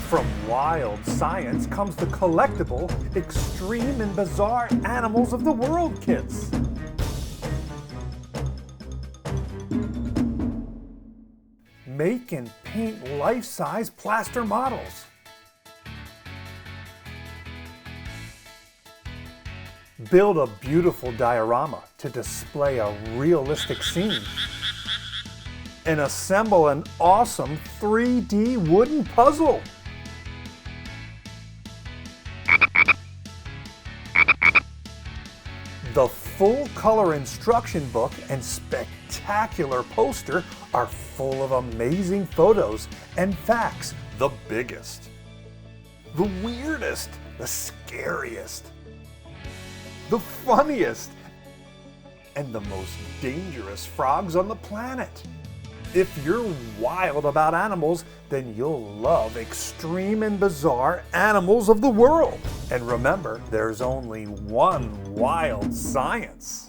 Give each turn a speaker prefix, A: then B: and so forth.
A: From wild science comes the collectible, extreme and bizarre animals of the world kits. Make and paint life-size plaster models. Build a beautiful diorama to display a realistic scene. And assemble an awesome 3D wooden puzzle. The full color instruction book and spectacular poster are full of amazing photos and facts. The biggest, the weirdest, the scariest, the funniest, and the most dangerous frogs on the planet. If you're wild about animals, then you'll love extreme and bizarre animals of the world. And remember, there's only one wild science.